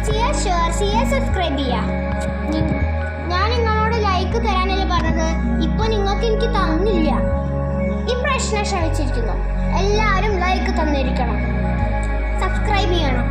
ചെയ്യുക, ഷെയർ ചെയ്യുക, സബ്സ്ക്രൈബ് ചെയ്യുക. ഞാൻ നിങ്ങളോട് ലൈക്ക് തരാനല്ലേ പറഞ്ഞത്, ഇപ്പോൾ നിങ്ങൾക്ക് എനിക്ക് തന്നില്ല. ഈ പ്രശ്നം ക്ഷമിച്ചിരിക്കുന്നു. എല്ലാവരും ലൈക്ക് തന്നിരിക്കണം, സബ്സ്ക്രൈബ് ചെയ്യണം.